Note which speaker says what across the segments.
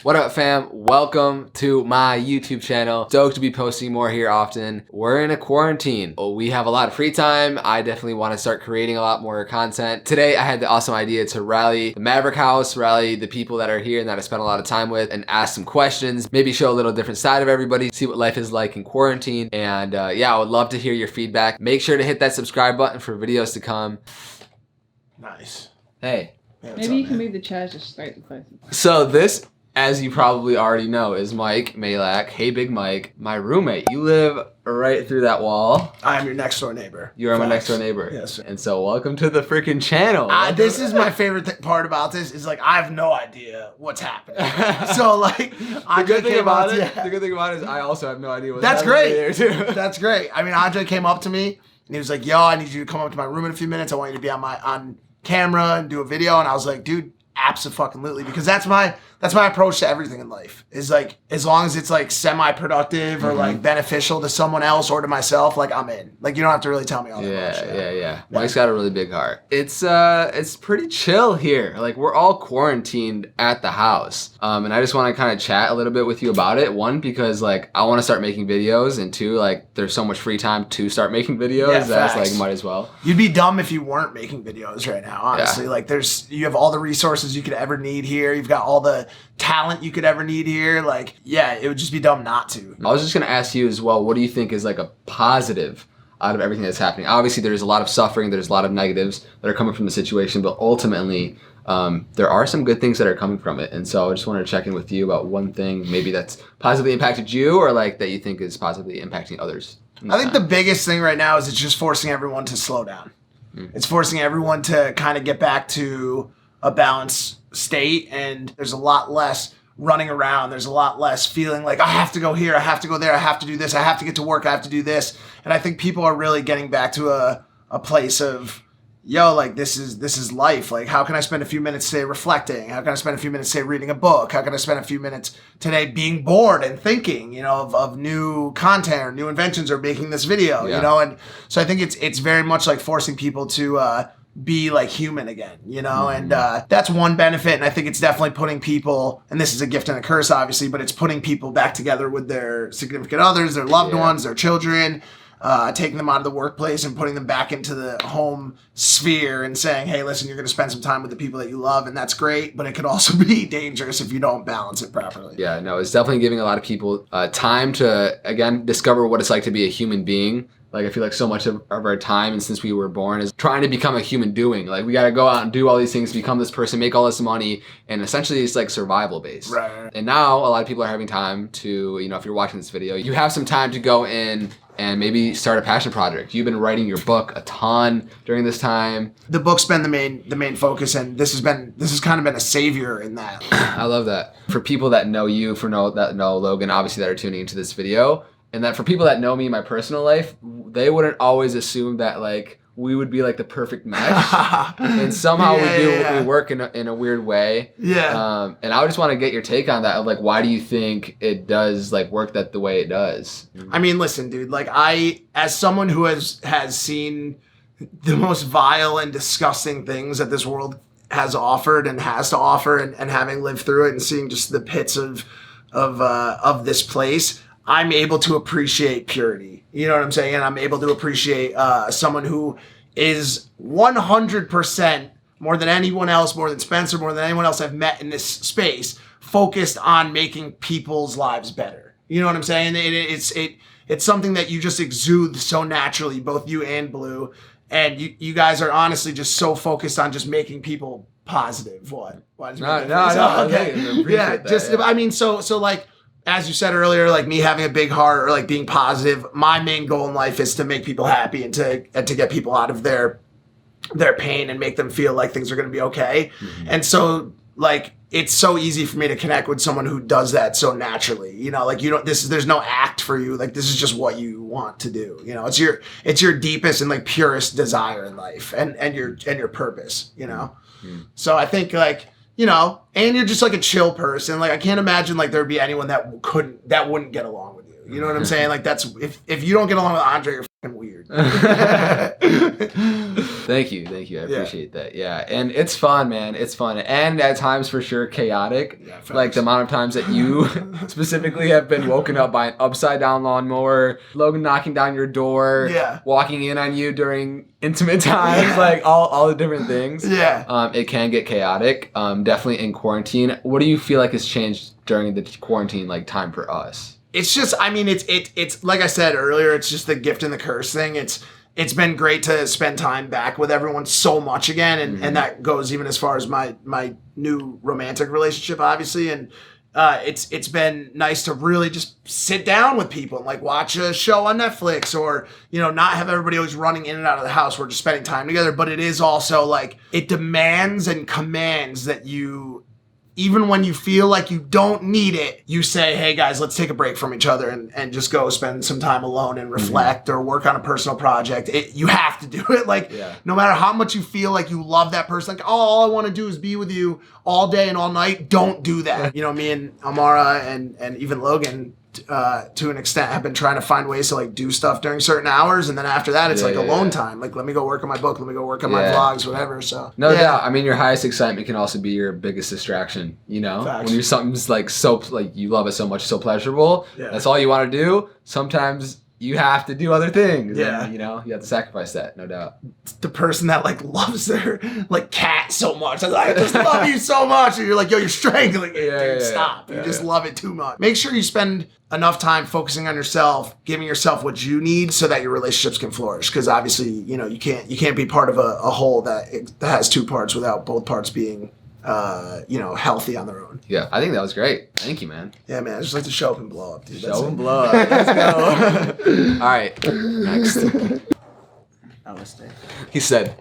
Speaker 1: What up, fam? Welcome to my YouTube channel. Stoked to be posting more here often. We're in a quarantine. We have a lot of free time. I definitely want to start creating a lot more content. Today, I had the awesome idea to rally the Maverick House, rally the people that are here and that I spent a lot of time with, and ask some questions, maybe show a little different side of everybody, see what life is like in quarantine. And yeah, I would love to hear your feedback. Make sure to hit that subscribe button for videos to come.
Speaker 2: Nice.
Speaker 1: Hey.
Speaker 3: Yeah, maybe you can move the chairs just straight to place.
Speaker 1: So this, as you probably already know, is Mike Malak. Hey, Big Mike, my roommate. You live right through that wall.
Speaker 2: I am your next door neighbor.
Speaker 1: You are my next door neighbor.
Speaker 2: Yes, sir.
Speaker 1: And so welcome to the freaking channel.
Speaker 2: This is my favorite part about this is like I have no idea what's happening. So like
Speaker 1: the good thing about it is I also have no idea what's
Speaker 2: That's
Speaker 1: happening
Speaker 2: great.
Speaker 1: here too.
Speaker 2: That's great. I mean, Andre came up to me and he was like, "Yo, I need you to come up to my room in a few minutes. I want you to be on camera and do a video." And I was like, "Dude, abso-fucking-lutely," because that's my approach to everything in life. Is like, as long as it's like semi-productive or like beneficial to someone else or to myself, like I'm in. Like you don't have to really tell me all that much.
Speaker 1: Yeah. Mike's got a really big heart. It's pretty chill here. Like we're all quarantined at the house. And I just want to kind of chat a little bit with you about it. One, because like I want to start making videos, and two, like there's so much free time to start making videos that's like might as well. You'd
Speaker 2: be dumb if you weren't making videos right now, honestly.
Speaker 1: Yeah.
Speaker 2: Like you have all the resources you could ever need here. You've got all the talent you could ever need here. Like, yeah, it would just be dumb not to.
Speaker 1: I was just gonna ask you as well, what do you think is like a positive out of everything that's happening? Obviously there's a lot of suffering, there's a lot of negatives that are coming from the situation, but ultimately there are some good things that are coming from it. And so I just wanted to check in with you about one thing maybe that's positively impacted you, or like that you think is positively impacting others.
Speaker 2: I think the biggest thing right now is it's just forcing everyone to slow down. It's forcing everyone to kind of get back to a balanced state, and there's a lot less running around. There's a lot less feeling like I have to go here, I have to go there, I have to do this, I have to get to work, I have to do this. And I think people are really getting back to a place of, yo, like this is life. Like how can I spend a few minutes today reflecting? How can I spend a few minutes today reading a book? How can I spend a few minutes today being bored and thinking, you know, of new content or new inventions or making this video, you know? And so I think it's very much like forcing people to be like human again, you know? And that's one benefit. And I think it's definitely putting people, and this is a gift and a curse obviously, but it's putting people back together with their significant others, their loved ones, their children, taking them out of the workplace and putting them back into the home sphere and saying, hey, listen, you're going to spend some time with the people that you love, and that's great, but it could also be dangerous if you don't balance it properly.
Speaker 1: Yeah, no, it's definitely giving a lot of people time to, again, discover what it's like to be a human being. Like, I feel like so much of our time, and since we were born, is trying to become a human doing. Like, we got to go out and do all these things, become this person, make all this money, and essentially it's like survival based.
Speaker 2: Right.
Speaker 1: And now a lot of people are having time to, you know, if you're watching this video, you have some time to go in and maybe start a passion project. You've been writing your book a ton during this time.
Speaker 2: The book's been the main focus, and this has kind of been a savior in that.
Speaker 1: I love that. For people that know you, that know Logan, obviously that are tuning into this video, and that for people that know me in my personal life, they wouldn't always assume that like we would be like the perfect mesh, and somehow we work in a weird way.
Speaker 2: Yeah.
Speaker 1: And I just want to get your take on that. Of like, why do you think it does like work the way it does?
Speaker 2: I mean, listen, dude. Like as someone who has seen the most vile and disgusting things that this world has offered and has to offer, and having lived through it and seeing just the pits of this place, I'm able to appreciate purity. You know what I'm saying? And I'm able to appreciate someone who is 100% more than anyone else, more than Spencer, more than anyone else I've met in this space, focused on making people's lives better. You know what I'm saying? It's something that you just exude so naturally, both you and Blue. And you guys are honestly just so focused on just making people positive. What? Why did you make that face?
Speaker 1: No.
Speaker 2: Okay. Yeah, just, I mean, so like, as you said earlier, like me having a big heart or like being positive, my main goal in life is to make people happy and to get people out of their pain and make them feel like things are going to be okay. And so like, it's so easy for me to connect with someone who does that so naturally, you know, like there's no act for you. Like, this is just what you want to do. You know, it's your deepest and like purest desire in life and your purpose, you know? So I think like, you know, and you're just like a chill person. Like, I can't imagine like there'd be anyone that wouldn't get along with you. You know what I'm saying? Like, that's if you don't get along with Andre, you're fucking weird.
Speaker 1: Thank you. I appreciate that. Yeah, and it's fun, man. It's fun, and at times for sure chaotic.
Speaker 2: Yeah,
Speaker 1: like the amount of times that you specifically have been woken up by an upside down lawnmower, Logan knocking down your door, walking in on you during intimate times, like all the different things.
Speaker 2: Yeah.
Speaker 1: It can get chaotic. Definitely in quarantine. What do you feel like has changed during the quarantine like time for us?
Speaker 2: It's just, I mean, it's like I said earlier, it's just the gift and the curse thing. It's been great to spend time back with everyone so much again, and that goes even as far as my new romantic relationship, obviously, and it's been nice to really just sit down with people and like watch a show on Netflix, or not have everybody always running in and out of the house. We're just spending time together, but it is also like it demands and commands that you. Even when you feel like you don't need it, you say, hey guys, let's take a break from each other and just go spend some time alone and reflect or work on a personal project. You have to do it. Like, no matter how much you feel like you love that person, like, oh, all I want to do is be with you all day and all night. Don't do that. Me and Amara and even Logan, to an extent, have been trying to find ways to like do stuff during certain hours, and then after that it's alone time. Like, let me go work on my book, let me go work on my vlogs, whatever. So
Speaker 1: no doubt. I mean, your highest excitement can also be your biggest distraction. Facts. When you're something's like so like you love it so much, so pleasurable, that's all you want to do. Sometimes you have to do other things.
Speaker 2: Yeah.
Speaker 1: And, you have to sacrifice that, no doubt.
Speaker 2: The person that like loves their like cat so much, I just love you so much, and you're like, yo, you're strangling it. Dude, stop. You just love it too much. Make sure you spend enough time focusing on yourself, giving yourself what you need so that your relationships can flourish. Because obviously, you can't be part of a whole that has two parts without both parts being healthy on their own.
Speaker 1: Yeah, I think that was great. Thank you, man.
Speaker 2: Yeah, man. I just like to show up and blow up, dude.
Speaker 1: Show and blow up. Let's go. All right, next.
Speaker 4: Namaste.
Speaker 1: He said,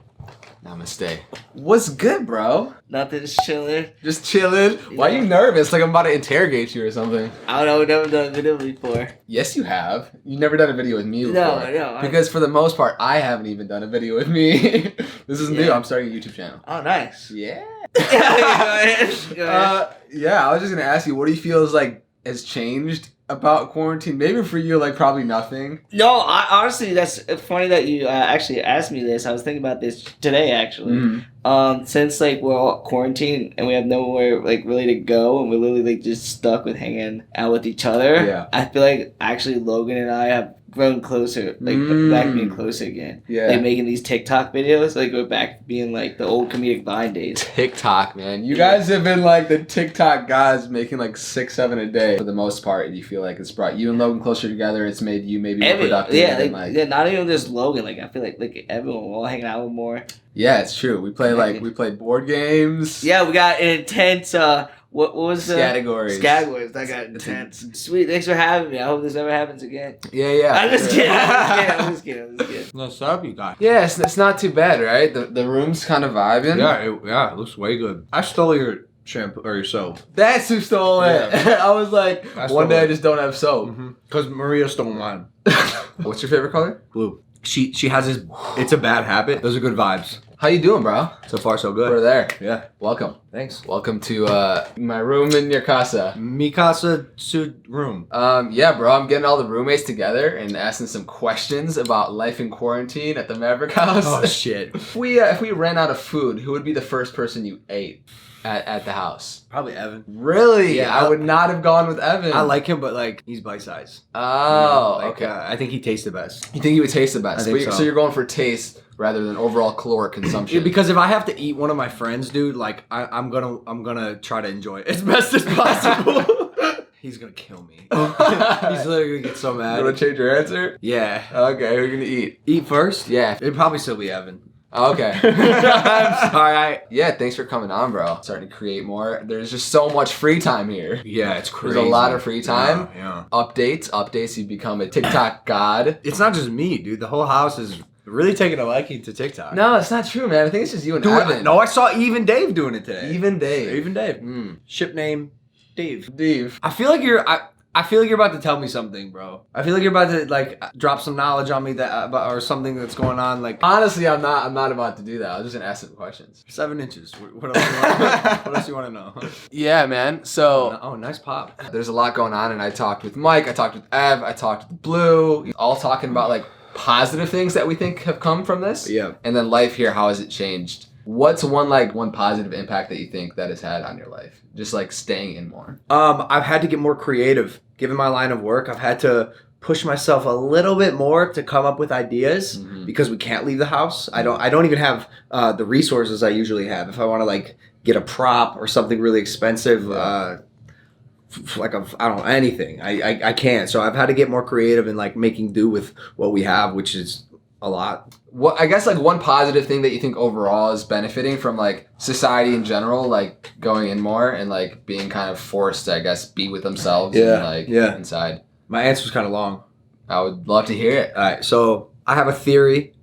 Speaker 1: namaste. What's good, bro?
Speaker 4: Nothing, just chilling.
Speaker 1: Just chilling? Why are you nervous? Like I'm about to interrogate you or something.
Speaker 4: I don't know, we've never done a video before.
Speaker 1: Yes, you have. You've never done a video with me before.
Speaker 4: No.
Speaker 1: Because for the most part, I haven't even done a video with me. This is new. I'm starting a YouTube channel.
Speaker 4: Oh, nice.
Speaker 1: Yeah.
Speaker 4: Go ahead.
Speaker 1: I was just going to ask you, what do you feel has changed about quarantine? Maybe for you, like probably nothing.
Speaker 4: No, honestly, that's funny that you actually asked me this. I was thinking about this today, actually. Since like we're all quarantined and we have nowhere like really to go, and we're literally like just stuck with hanging out with each other.
Speaker 1: Yeah.
Speaker 4: I feel like actually Logan and I have grown closer, like back being closer again.
Speaker 1: Yeah.
Speaker 4: Like making these TikTok videos, like we're back being like the old comedic Vine days.
Speaker 1: TikTok, man. You guys have been like the TikTok guys, making like 6, 7 a day for the most part. You feel like it's brought you and Logan closer together. It's made you maybe more productive.
Speaker 4: Yeah, not even just Logan. Like I feel like everyone, we're all hanging out more.
Speaker 1: Yeah, it's true. We played board games.
Speaker 4: Yeah, we got an intense. What was the
Speaker 1: categories?
Speaker 4: Categories. That got intense. Sweet. Thanks for having me. I hope this never happens again.
Speaker 1: Yeah.
Speaker 4: I'm just kidding. I'm just kidding.
Speaker 5: What's up, you guys?
Speaker 1: Yeah, it's not too bad, right? The room's kind of vibing.
Speaker 5: Yeah, it looks way good. I stole your shampoo or your soap.
Speaker 1: That's who stole it.
Speaker 5: Yeah.
Speaker 1: I was like, one day I just don't have soap.
Speaker 5: Because Maria stole mine.
Speaker 1: What's your favorite color?
Speaker 5: Blue. She has this. It's a bad habit. Those are good vibes.
Speaker 1: How you doing, bro?
Speaker 5: So far, so good.
Speaker 1: We're there.
Speaker 5: Yeah.
Speaker 1: Welcome.
Speaker 5: Thanks.
Speaker 1: Welcome to my room in your casa.
Speaker 5: Mi casa su room.
Speaker 1: Yeah, bro. I'm getting all the roommates together and asking some questions about life in quarantine at the Maverick House.
Speaker 5: Oh shit.
Speaker 1: If we ran out of food, who would be the first person you ate at the house?
Speaker 5: Probably Evan.
Speaker 1: Really?
Speaker 5: Yeah,
Speaker 1: I would not have gone with Evan.
Speaker 5: I like him, but like he's bite size.
Speaker 1: Oh,
Speaker 5: like,
Speaker 1: okay.
Speaker 5: I think he tastes the best.
Speaker 1: You think he would taste the best?
Speaker 5: I think so.
Speaker 1: So you're going for taste rather than overall caloric consumption.
Speaker 5: Yeah, because if I have to eat one of my friends, dude, like I'm gonna try to enjoy it as best as possible. He's gonna kill me. He's literally gonna get so mad.
Speaker 1: You wanna change your answer?
Speaker 5: Yeah.
Speaker 1: Okay, who are you gonna eat?
Speaker 5: Eat first?
Speaker 1: Yeah.
Speaker 5: It'd probably still be Evan.
Speaker 1: Okay.
Speaker 5: I'm sorry.
Speaker 1: Yeah, thanks for coming on, bro. Starting to create more. There's just so much free time here.
Speaker 5: Yeah, it's crazy.
Speaker 1: There's a lot of free time.
Speaker 5: Yeah.
Speaker 1: Updates. You've become a TikTok god.
Speaker 5: It's not just me, dude. The whole house is really taking a liking to TikTok.
Speaker 1: No, it's not true, man. I think it's just you and
Speaker 5: Dude,
Speaker 1: Evan.
Speaker 5: no, I saw Even Dave doing it today.
Speaker 1: Even Dave.
Speaker 5: Even Dave. Ship name, Dave.
Speaker 1: Dave.
Speaker 5: I feel like you're about to tell me something, bro. I feel like you're about to like drop some knowledge on me that or something that's going on. Like
Speaker 1: honestly, I'm not about to do that. I was just gonna ask some questions.
Speaker 5: 7 inches. What else? What else you want to know?
Speaker 1: Yeah, man. So
Speaker 5: nice pop.
Speaker 1: there's a lot going on, and I talked with Mike. I talked with Ev. I talked with Blue. All talking about like positive things that we think have come from this.
Speaker 5: Yeah.
Speaker 1: And then life here, how has it changed? What's one positive impact that you think that has had on your life? Just like staying in more.
Speaker 5: I've had to get more creative. Given my line of work, I've had to push myself a little bit more to come up with ideas because we can't leave the house. I don't even have the resources I usually have. If I want to like get a prop or something really expensive, I don't know, anything, I can't. So I've had to get more creative and like making do with what we have, which is a lot.
Speaker 1: What I guess like one positive thing that you think overall is benefiting from like society in general, like going in more and like being kind of forced to, I guess, be with themselves and like inside.
Speaker 5: My answer's kind of long.
Speaker 1: I would love to hear it.
Speaker 5: All right, so I have a theory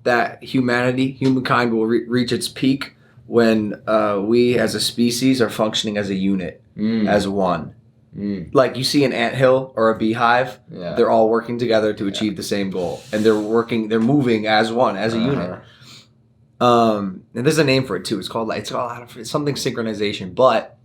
Speaker 5: that humankind will reach its peak when we as a species are functioning as a unit, as one. Like you see an anthill or a beehive, they're all working together to achieve the same goal, and they're moving as one, as a unit. And there's a name for it too. It's called something synchronization, but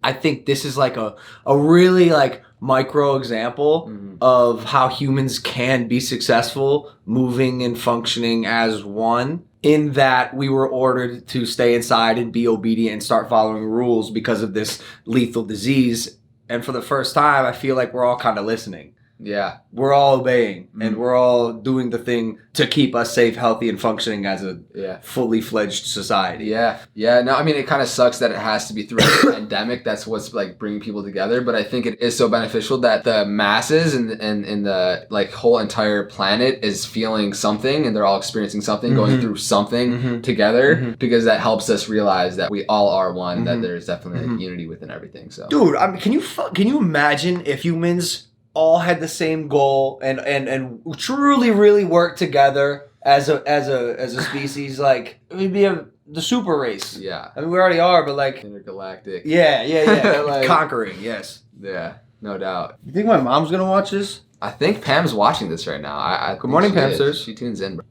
Speaker 5: I think this is like a really like micro example of how humans can be successful moving and functioning as one, in that we were ordered to stay inside and be obedient and start following rules because of this lethal disease. And for the first time, I feel like we're all kind of listening.
Speaker 1: Yeah.
Speaker 5: We're all obeying and we're all doing the thing to keep us safe, healthy, and functioning as a fully fledged society.
Speaker 1: Yeah. Yeah. No, I mean, it kind of sucks that it has to be through a pandemic. That's what's like bringing people together. But I think it is so beneficial that the masses and the like whole entire planet is feeling something, and they're all experiencing something, going through something together, because that helps us realize that we all are one, that there's definitely like unity within everything. So,
Speaker 5: dude, I mean, can you imagine if humans all had the same goal and truly really work together as a species? Like, it would be the super race.
Speaker 1: Yeah.
Speaker 5: I mean, we already are, but like
Speaker 1: intergalactic.
Speaker 5: Yeah.
Speaker 1: Like,
Speaker 5: conquering, yes.
Speaker 1: Yeah, no doubt.
Speaker 5: You think my mom's gonna watch this?
Speaker 1: I think Pam's watching this right now. I
Speaker 5: Good morning, Pamsters.
Speaker 1: She tunes in.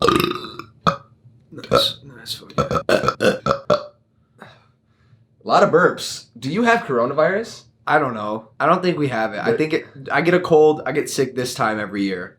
Speaker 5: Nice.
Speaker 1: A lot of burps. Do you have coronavirus?
Speaker 5: I don't know. I don't think we have it. I think I get a cold. I get sick this time every year,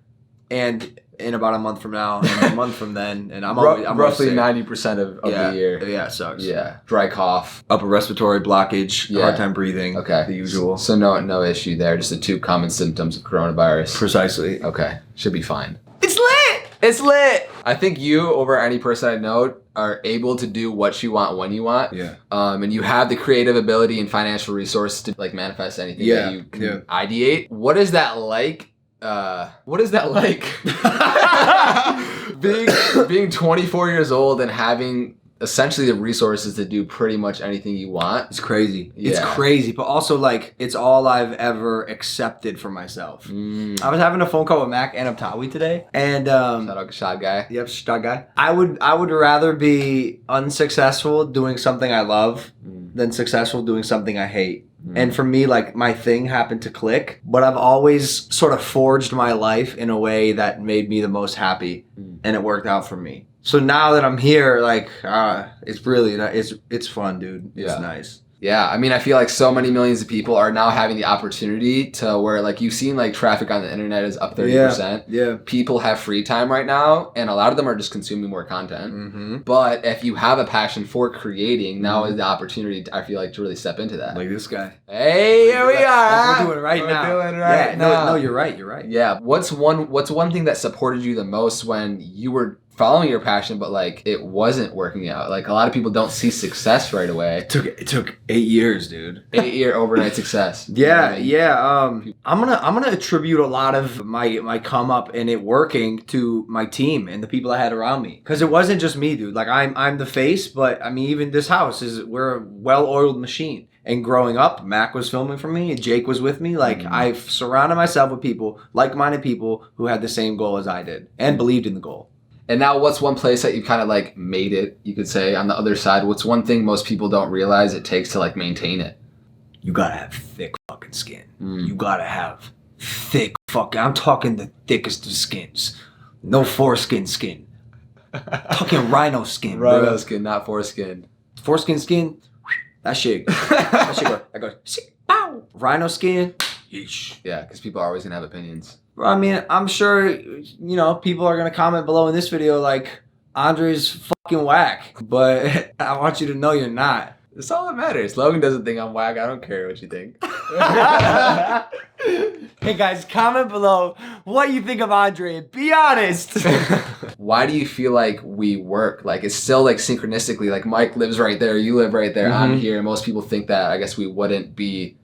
Speaker 5: and in about a month from now, and a month from then, and I'm
Speaker 1: roughly
Speaker 5: sick.
Speaker 1: 90% of the year.
Speaker 5: Yeah, it sucks.
Speaker 1: Yeah, dry cough,
Speaker 5: upper respiratory blockage, hard time breathing.
Speaker 1: Okay,
Speaker 5: the usual.
Speaker 1: So no issue there. Just the two common symptoms of coronavirus.
Speaker 5: Precisely.
Speaker 1: Okay, should be fine.
Speaker 5: It's lit.
Speaker 1: It's lit. I think you, over any person I know, are able to do what you want when you want.
Speaker 5: Yeah.
Speaker 1: And you have the creative ability and financial resources to like manifest anything that you can ideate. What is that like? Being 24 years old and having essentially the resources to do pretty much anything you want.
Speaker 5: It's crazy.
Speaker 1: Yeah.
Speaker 5: It's crazy, but also like it's all I've ever accepted for myself. I was having a phone call with Mac and Abtawi today, and
Speaker 1: shout out Shad guy.
Speaker 5: Yep, Shad guy. I would rather be unsuccessful doing something I love than successful doing something I hate. And for me, like, my thing happened to click, but I've always sort of forged my life in a way that made me the most happy, and it worked out for me. So now that I'm here, like, it's really, it's fun, dude. It's nice. Yeah,
Speaker 1: I mean, I feel like so many millions of people are now having the opportunity to where, like, you've seen, like, traffic on the internet is up 30%.
Speaker 5: Yeah.
Speaker 1: People have free time right now, and a lot of them are just consuming more content. But if you have a passion for creating, now is the opportunity, I feel like, to really step into that.
Speaker 5: Like this guy.
Speaker 1: Hey, here we are.
Speaker 5: Like we're doing right now. No, you're right.
Speaker 1: Yeah. What's one thing that supported you the most when you were following your passion, but like it wasn't working out? Like a lot of people don't see success right away.
Speaker 5: It took 8 years, dude.
Speaker 1: 8-year overnight success.
Speaker 5: Yeah. I'm gonna attribute a lot of my come up and it working to my team and the people I had around me. Because it wasn't just me, dude. Like I'm the face, but I mean even this house we're a well-oiled machine. And growing up, Mac was filming for me, and Jake was with me. Like I've surrounded myself with people, like-minded people who had the same goal as I did and believed in the goal.
Speaker 1: And now what's one place that you kind of like made it, you could say, on the other side? What's one thing most people don't realize it takes to like maintain it?
Speaker 5: You gotta have thick fucking skin. You gotta have thick fucking, I'm talking the thickest of skins. No foreskin skin. Talking rhino skin,
Speaker 1: Rhino
Speaker 5: bro.
Speaker 1: skin, not foreskin.
Speaker 5: Foreskin skin, that shit goes, that goes, bow. Rhino skin, yeesh.
Speaker 1: Yeah, because people are always going to have opinions.
Speaker 5: I mean, I'm sure, people are going to comment below in this video like, Andre's fucking whack. But I want you to know you're not.
Speaker 1: That's all that matters. Logan doesn't think I'm whack. I don't care what you think.
Speaker 5: Hey guys, comment below what you think of Andre. Be honest.
Speaker 1: Why do you feel like we work? Like it's still like synchronistically, like Mike lives right there, you live right there, I'm here. And most people think that I guess we wouldn't be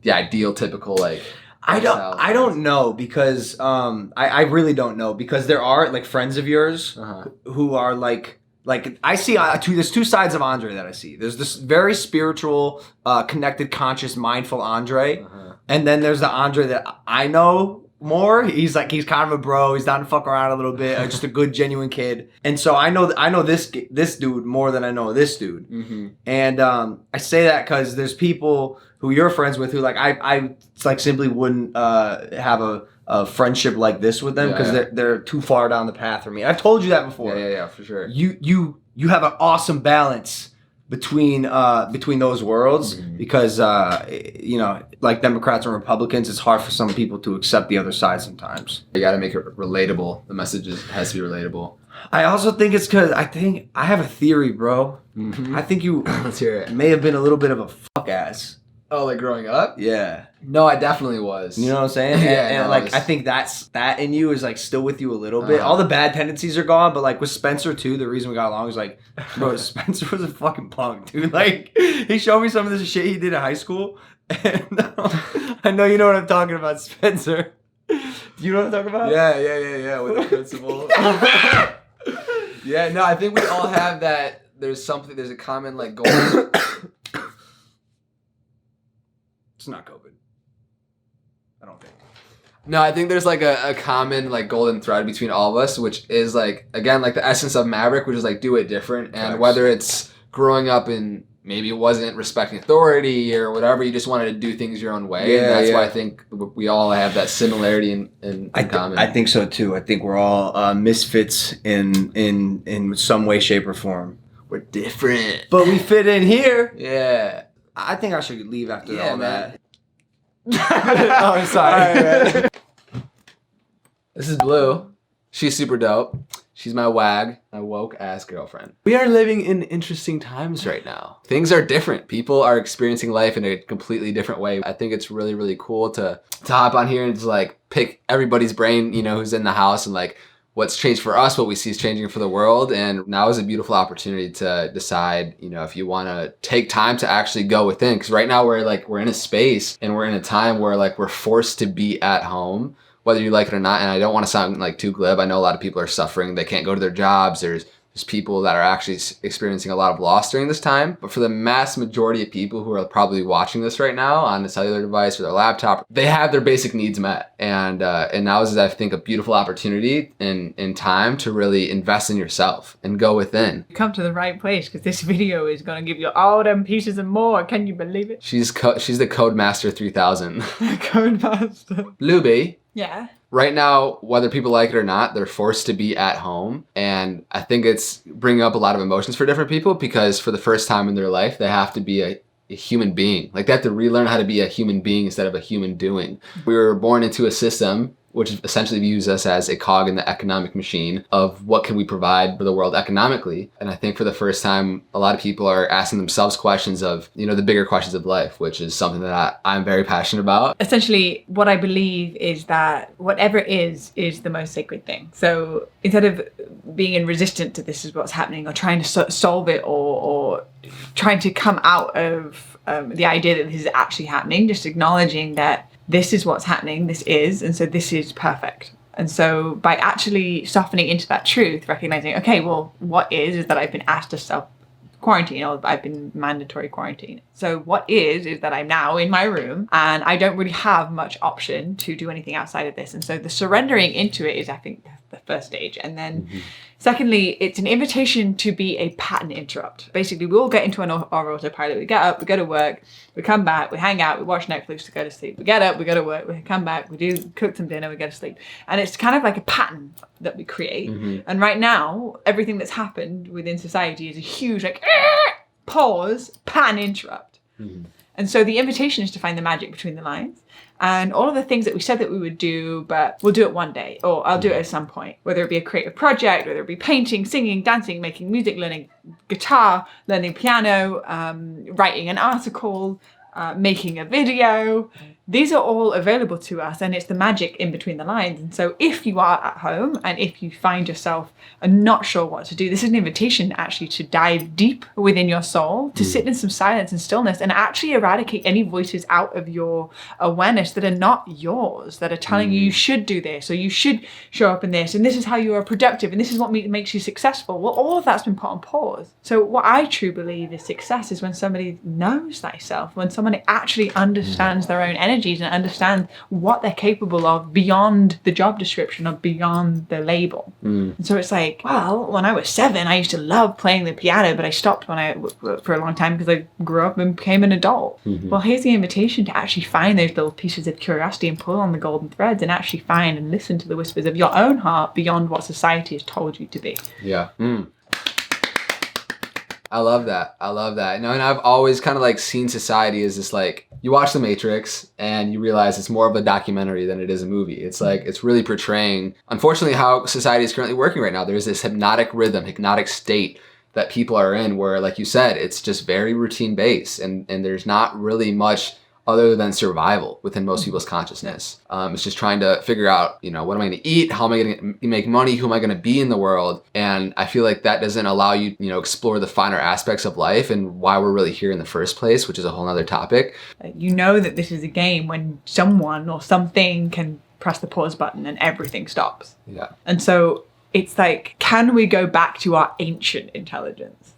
Speaker 1: the ideal typical like
Speaker 5: I don't know because I really don't know because there are like friends of yours who are like I see there's two sides of Andre that I see. There's this very spiritual, connected, conscious, mindful Andre, and then there's the Andre that I know more. He's kind of a bro. He's down to fuck around a little bit, just a good, genuine kid. And so I know this dude more than I know this dude. And I say that because there's people who you're friends with who like I like simply wouldn't have a friendship like this with them because they're too far down the path for me. I've told you that before.
Speaker 1: Yeah, for sure.
Speaker 5: You have an awesome balance between those worlds because like Democrats and Republicans, it's hard for some people to accept the other side sometimes.
Speaker 1: You got to make it relatable. The message has to be relatable.
Speaker 5: I also think it's because I have a theory, bro. I think you
Speaker 1: Let's hear it.
Speaker 5: may have been a little bit of a fuck ass.
Speaker 1: Oh, like growing up?
Speaker 5: Yeah.
Speaker 1: No, I definitely was.
Speaker 5: You know what I'm saying?
Speaker 1: Yeah,
Speaker 5: I think that in you is like still with you a little bit. All the bad tendencies are gone, but like with Spencer too, the reason we got along is like, bro, Spencer was a fucking punk, dude. Like he showed me some of this shit he did in high school, and I know you know what I'm talking about, Spencer. Do you know what I'm talking about?
Speaker 1: Yeah. With the principal. Yeah, no, I think we all have that. There's a common like goal.
Speaker 5: It's not COVID. I don't think.
Speaker 1: No, I think there's like a common like golden thread between all of us, which is like, again, like the essence of Maverick, which is like do it different. And whether it's growing up and maybe it wasn't respecting authority or whatever, you just wanted to do things your own way. And that's why I think we all have that similarity in common.
Speaker 5: I think so too. I think we're all misfits in some way, shape, or form.
Speaker 1: We're different.
Speaker 5: But we fit in here.
Speaker 1: Yeah.
Speaker 5: I think I should leave after all
Speaker 1: man.
Speaker 5: that. Oh, I'm sorry.
Speaker 1: This is Blue. She's super dope. She's my wag, my woke ass girlfriend. We are living in interesting times right now. Things are different. People are experiencing life in a completely different way. I think it's really, really cool to hop on here and just like pick everybody's brain, who's in the house and like what's changed for us, what we see is changing for the world. And now is a beautiful opportunity to decide, if you want to take time to actually go within. Because right now we're in a space and we're in a time where like we're forced to be at home, whether you like it or not. And I don't want to sound like too glib. I know a lot of people are suffering. They can't go to their jobs. There's people that are actually experiencing a lot of loss during this time. But for the mass majority of people who are probably watching this right now on a cellular device or their laptop, they have their basic needs met. And now is, I think, a beautiful opportunity in time to really invest in yourself and go within.
Speaker 3: You come to the right place because this video is going to give you all them pieces and more. Can you believe it?
Speaker 1: She's the Codemaster 3000.
Speaker 3: Codemaster.
Speaker 1: Luby.
Speaker 3: Yeah.
Speaker 1: Right now, whether people like it or not, they're forced to be at home. And I think it's bringing up a lot of emotions for different people because for the first time in their life, they have to be a human being. Like they have to relearn how to be a human being instead of a human doing. We were born into a system which essentially views us as a cog in the economic machine of what can we provide for the world economically. And I think for the first time, a lot of people are asking themselves questions of, the bigger questions of life, which is something that I'm very passionate about.
Speaker 3: Essentially, what I believe is that whatever is the most sacred thing. So instead of being in resistance to this is what's happening or trying to solve it or trying to come out of the idea that this is actually happening, just acknowledging that this is what's happening, and so this is perfect. And so by actually softening into that truth, recognizing, okay, well, what is that I've been asked to self-quarantine or I've been mandatory quarantine. So what is that I'm now in my room and I don't really have much option to do anything outside of this. And so the surrendering into it is, I think, the first stage. And then secondly, it's an invitation to be a pattern interrupt. Basically, we all get into our autopilot. We get up, we go to work, we come back, we hang out, we watch Netflix to go to sleep. We get up, we go to work, we come back, we cook some dinner, we go to sleep. And it's kind of like a pattern that we create. And right now, everything that's happened within society is a huge pause, pattern interrupt. And so the invitation is to find the magic between the lines. And all of the things that we said that we would do, but we'll do it one day, or I'll do it at some point, whether it be a creative project, whether it be painting, singing, dancing, making music, learning guitar, learning piano, writing an article, making a video. These are all available to us, and it's the magic in between the lines. And so if you are at home and if you find yourself not sure what to do, this is an invitation actually to dive deep within your soul, to sit in some silence and stillness and actually eradicate any voices out of your awareness that are not yours, that are telling you should do this, or you should show up in this, and this is how you are productive, and this is what makes you successful. Well, all of that's been put on pause. So what I truly believe is success is when somebody knows thyself, when somebody actually understands their own energies and understand what they're capable of beyond the job description or beyond the label. And so it's like, well, when I was 7, I used to love playing the piano, but I stopped for a long time because I grew up and became an adult. Well, here's the invitation to actually find those little pieces of curiosity and pull on the golden threads and actually find and listen to the whispers of your own heart beyond what society has told you to be.
Speaker 1: Yeah. I love that. And I've always kind of like seen society as this, like, you watch The Matrix and you realize it's more of a documentary than it is a movie. It's like, it's really portraying, unfortunately, how society is currently working right now. There's this hypnotic rhythm, hypnotic state that people are in where, like you said, it's just very routine based and there's not really much other than survival within most people's consciousness. It's just trying to figure out, what am I going to eat? How am I going to make money? Who am I going to be in the world? And I feel like that doesn't allow you, explore the finer aspects of life and why we're really here in the first place, which is a whole nother topic.
Speaker 3: You know that this is a game when someone or something can press the pause button and everything stops.
Speaker 1: Yeah.
Speaker 3: And so it's like, can we go back to our ancient intelligence?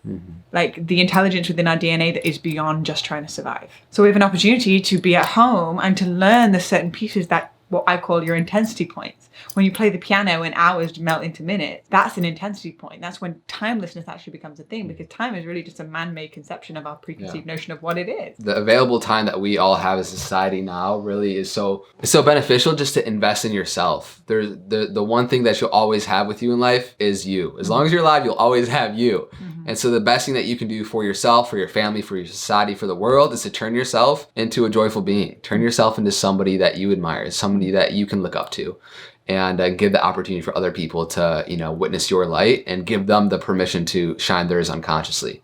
Speaker 3: Like the intelligence within our DNA that is beyond just trying to survive. So we have an opportunity to be at home and to learn the certain pieces that what I call your intensity points. When you play the piano and hours melt into minutes, that's an intensity point. That's when timelessness actually becomes a thing, because time is really just a man-made conception of our preconceived notion of what it is.
Speaker 1: The available time that we all have as a society now really is so beneficial just to invest in yourself. There's the one thing that you'll always have with you in life is you. As long as you're alive, you'll always have you. And so the best thing that you can do for yourself, for your family, for your society, for the world is to turn yourself into a joyful being. Turn yourself into somebody that you admire, somebody that you can look up to, and give the opportunity for other people to, witness your light and give them the permission to shine theirs unconsciously.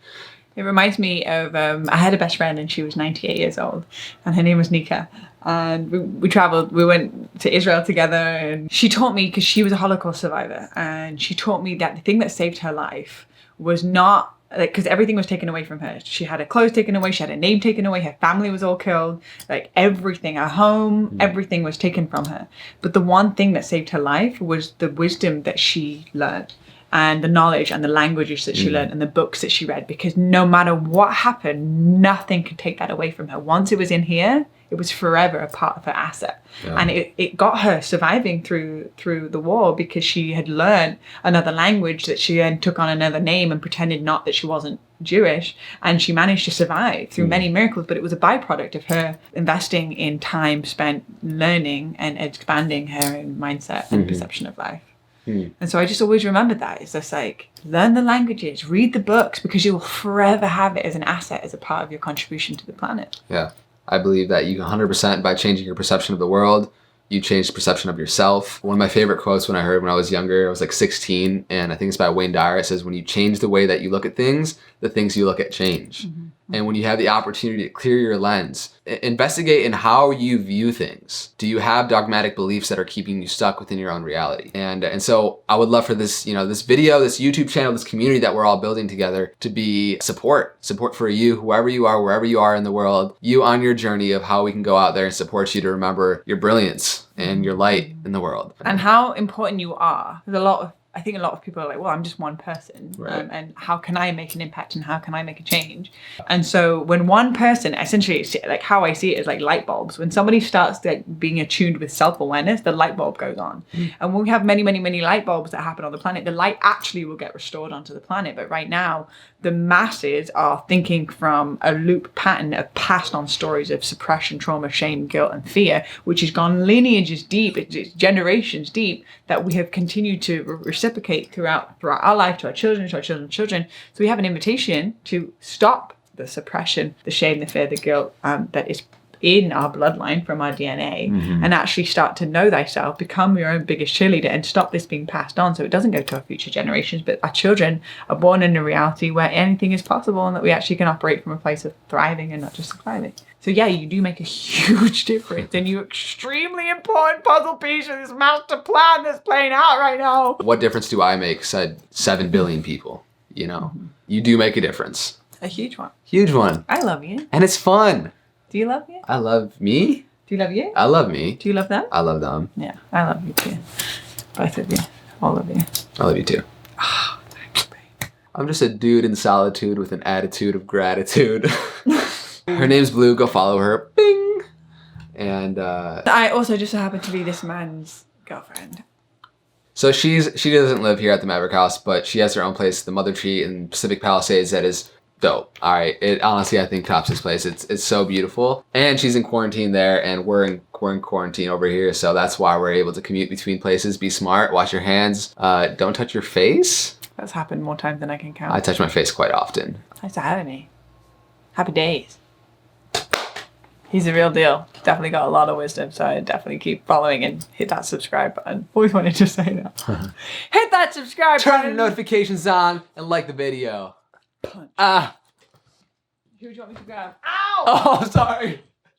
Speaker 3: It reminds me of, I had a best friend and she was 98 years old and her name was Nika. And we traveled, we went to Israel together, and she taught me, because she was a Holocaust survivor, and she taught me that the thing that saved her life was not, because everything was taken away from her. She had her clothes taken away, she had her name taken away, her family was all killed, like everything, her home, everything was taken from her. But the one thing that saved her life was the wisdom that she learned, and the knowledge and the languages that she learned and the books that she read, because no matter what happened, nothing could take that away from her. Once it was in here, it was forever a part of her asset. Yeah. And it got her surviving through the war, because she had learned another language that she then took on another name and pretended not that she wasn't Jewish, and she managed to survive through many miracles. But it was a byproduct of her investing in time spent learning and expanding her own mindset and perception of life. And so I just always remember that. It's just like, learn the languages, read the books, because you will forever have it as an asset, as a part of your contribution to the planet. Yeah.
Speaker 1: I believe that you 100%, by changing your perception of the world, you change the perception of yourself. One of my favorite quotes when I heard when I was younger, I was like 16, and I think it's by Wayne Dyer. It says, when you change the way that you look at things, the things you look at change. And when you have the opportunity to clear your lens, investigate in how you view things. Do you have dogmatic beliefs that are keeping you stuck within your own reality? And so I would love for this, this video, this YouTube channel, this community that we're all building together to be support for you, whoever you are, wherever you are in the world, you on your journey of how we can go out there and support you to remember your brilliance and your light in the world.
Speaker 3: And how important you are. There's I think a lot of people are like, well, I'm just one person.
Speaker 1: Right.
Speaker 3: And how can I make an impact and how can I make a change? And so when one person, essentially, like how I see it is like light bulbs. When somebody starts like being attuned with self-awareness, the light bulb goes on. And when we have many, many, many light bulbs that happen on the planet, the light actually will get restored onto the planet. But right now, the masses are thinking from a loop pattern of passed on stories of suppression, trauma, shame, guilt, and fear, which has gone lineages deep, it's generations deep, that we have continued to reciprocate throughout our life, to our children, to our children's children. So we have an invitation to stop the suppression, the shame, the fear, the guilt that is in our bloodline from our DNA, and actually start to know thyself, become your own biggest cheerleader, and stop this being passed on so it doesn't go to our future generations, but our children are born in a reality where anything is possible and that we actually can operate from a place of thriving and not just surviving. So yeah, you do make a huge difference, and you're extremely important puzzle piece of this master plan that's playing out right now.
Speaker 1: What difference do I make? Said 7 billion people, you know? You do make a difference.
Speaker 3: A huge one.
Speaker 1: Huge one.
Speaker 3: I love you.
Speaker 1: And it's fun.
Speaker 3: Do you love you?
Speaker 1: I love me.
Speaker 3: Do you love you?
Speaker 1: I love me.
Speaker 3: Do you love them?
Speaker 1: I love them.
Speaker 3: Yeah, I love you too. Both of you. All of you.
Speaker 1: I love you too.
Speaker 3: Thanks, babe.
Speaker 1: I'm just a dude in solitude with an attitude of gratitude. Her name's Blue. Go follow her. Bing. And
Speaker 3: I also just happen to be this man's girlfriend.
Speaker 1: so she doesn't live here at the Maverick House, but she has her own place, the Mother Tree in Pacific Palisades, that is dope. All right, it honestly, I think tops this place. It's so beautiful, and she's in quarantine there, and we're in quarantine over here, so that's why we're able to commute between places. Be smart, wash your hands, don't touch your face.
Speaker 3: That's happened more times than I can count.
Speaker 1: I touch my face quite often.
Speaker 3: Thanks for having me. Happy days. He's the real deal. Definitely got a lot of wisdom, so I definitely keep following and hit that subscribe button. Always wanted to say that. Hit that subscribe
Speaker 1: Turn
Speaker 3: button.
Speaker 1: the notifications on and like the video.
Speaker 3: Punch.
Speaker 1: Ah.
Speaker 3: Who do you want me to grab? Ow!
Speaker 1: Oh, sorry.